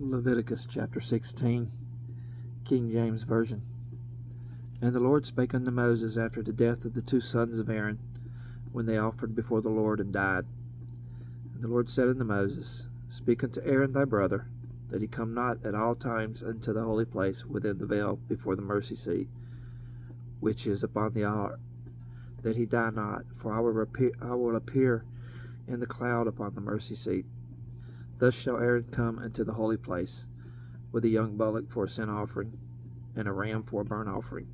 Leviticus chapter 16, King James Version. And the Lord spake unto Moses after the death of the two sons of Aaron, when they offered before the Lord and died. And the Lord said unto Moses, Speak unto Aaron thy brother, that he come not at all times unto the holy place within the veil before the mercy seat, which is upon the ark, that he die not, for I will appear in the cloud upon the mercy seat. Thus shall Aaron come into the holy place, with a young bullock for a sin offering, and a ram for a burnt offering.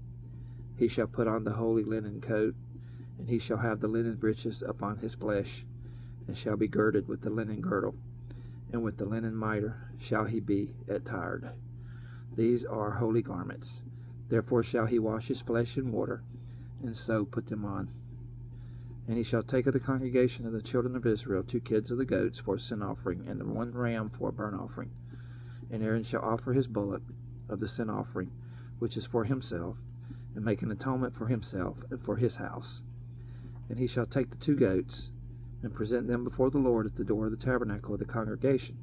He shall put on the holy linen coat, and he shall have the linen breeches upon his flesh, and shall be girded with the linen girdle, and with the linen mitre shall he be attired. These are holy garments. Therefore shall he wash his flesh in water, and so put them on. And he shall take of the congregation of the children of Israel 2 kids of the goats for a sin offering, and 1 ram for a burnt offering. And Aaron shall offer his bullock of the sin offering, which is for himself, and make an atonement for himself and for his house. And he shall take the 2 goats, and present them before the Lord at the door of the tabernacle of the congregation.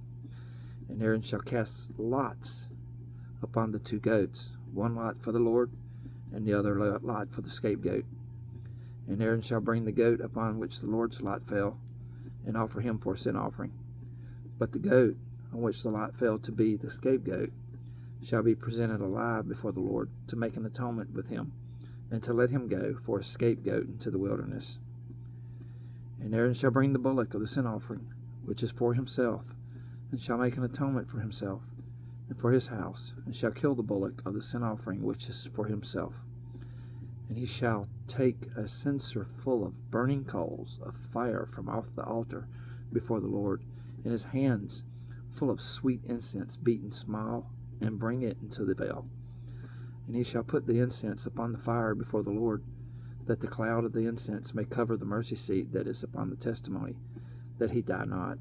And Aaron shall cast lots upon the 2 goats, 1 lot for the Lord, and the other lot for the scapegoat. And Aaron shall bring the goat upon which the Lord's lot fell, and offer him for a sin offering. But the goat on which the lot fell to be the scapegoat shall be presented alive before the Lord, to make an atonement with him, and to let him go for a scapegoat into the wilderness. And Aaron shall bring the bullock of the sin offering, which is for himself, and shall make an atonement for himself and for his house, and shall kill the bullock of the sin offering which is for himself. And he shall take a censer full of burning coals of fire from off the altar before the Lord, in his hands full of sweet incense beaten small, and bring it into the veil. And he shall put the incense upon the fire before the Lord, that the cloud of the incense may cover the mercy seat that is upon the testimony, that he die not.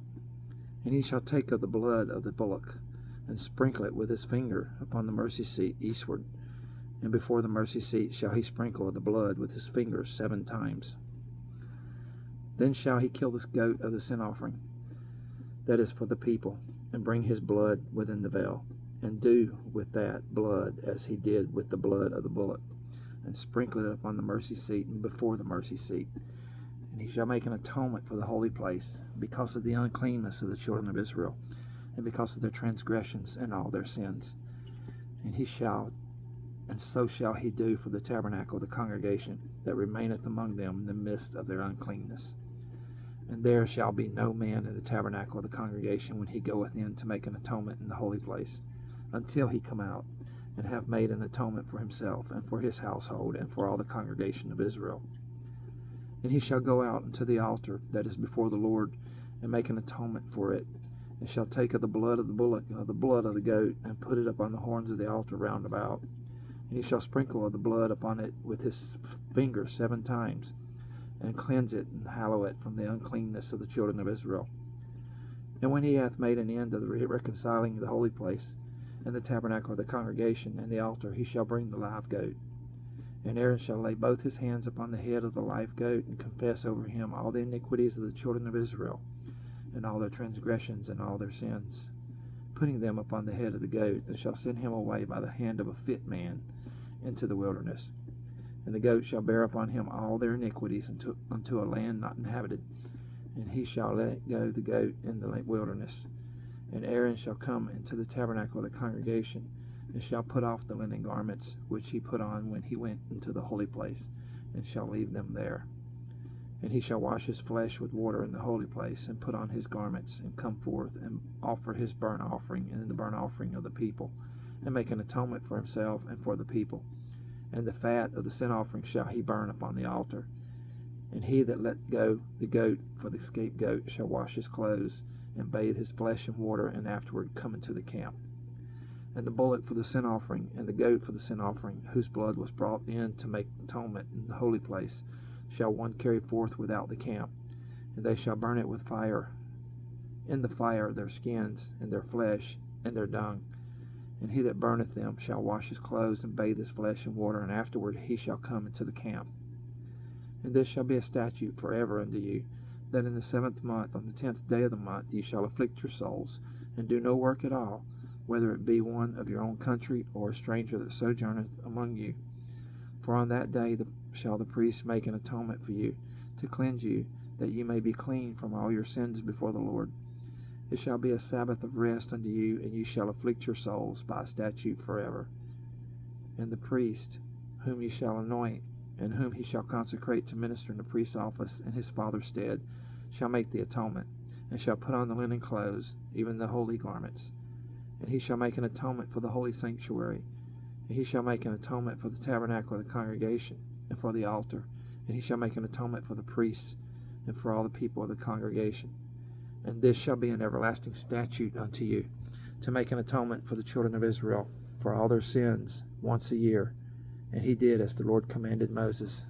And he shall take of the blood of the bullock, and sprinkle it with his finger upon the mercy seat eastward, and before the mercy seat shall he sprinkle the blood with his fingers 7 times. Then shall he kill this goat of the sin offering, that is for the people, and bring his blood within the veil, and do with that blood as he did with the blood of the bullock, and sprinkle it upon the mercy seat and before the mercy seat. And he shall make an atonement for the holy place, because of the uncleanness of the children of Israel, and because of their transgressions and all their sins. And so shall he do for the tabernacle of the congregation that remaineth among them in the midst of their uncleanness. And there shall be no man in the tabernacle of the congregation when he goeth in to make an atonement in the holy place, until he come out, and have made an atonement for himself, and for his household, and for all the congregation of Israel. And he shall go out unto the altar that is before the Lord, and make an atonement for it, and shall take of the blood of the bullock and of the blood of the goat, and put it upon the horns of the altar round about. And he shall sprinkle of the blood upon it with his finger 7 times, and cleanse it and hallow it from the uncleanness of the children of Israel. And when he hath made an end of the reconciling the holy place, and the tabernacle of the congregation, and the altar, he shall bring the live goat. And Aaron shall lay both his hands upon the head of the live goat, and confess over him all the iniquities of the children of Israel, and all their transgressions and all their sins, putting them upon the head of the goat, and shall send him away by the hand of a fit man into the wilderness. And the goat shall bear upon him all their iniquities unto a land not inhabited, and he shall let go the goat in the wilderness. And Aaron shall come into the tabernacle of the congregation, and shall put off the linen garments which he put on when he went into the holy place, and shall leave them there. And he shall wash his flesh with water in the holy place, and put on his garments, and come forth, and offer his burnt offering and the burnt offering of the people, and make an atonement for himself and for the people. And the fat of the sin offering shall he burn upon the altar. And he that let go the goat for the scapegoat shall wash his clothes, and bathe his flesh in water, and afterward come into the camp. And the bullock for the sin offering, and the goat for the sin offering, whose blood was brought in to make atonement in the holy place, shall one carry forth without the camp, and they shall burn it with fire. In the fire their skins, and their flesh, and their dung. And he that burneth them shall wash his clothes, and bathe his flesh in water, and afterward he shall come into the camp. And this shall be a statute forever unto you, that in the 7th month, on the 10th day of the month, ye shall afflict your souls, and do no work at all, whether it be one of your own country, or a stranger that sojourneth among you. For on that day shall the priest make an atonement for you, to cleanse you, that ye may be clean from all your sins before the Lord. It shall be a Sabbath of rest unto you, and you shall afflict your souls by a statute forever. And the priest, whom ye shall anoint, and whom he shall consecrate to minister in the priest's office in his father's stead, shall make the atonement, and shall put on the linen clothes, even the holy garments. And he shall make an atonement for the holy sanctuary, and he shall make an atonement for the tabernacle of the congregation, and for the altar, and he shall make an atonement for the priests, and for all the people of the congregation. And this shall be an everlasting statute unto you, to make an atonement for the children of Israel for all their sins once a year. And he did as the Lord commanded Moses.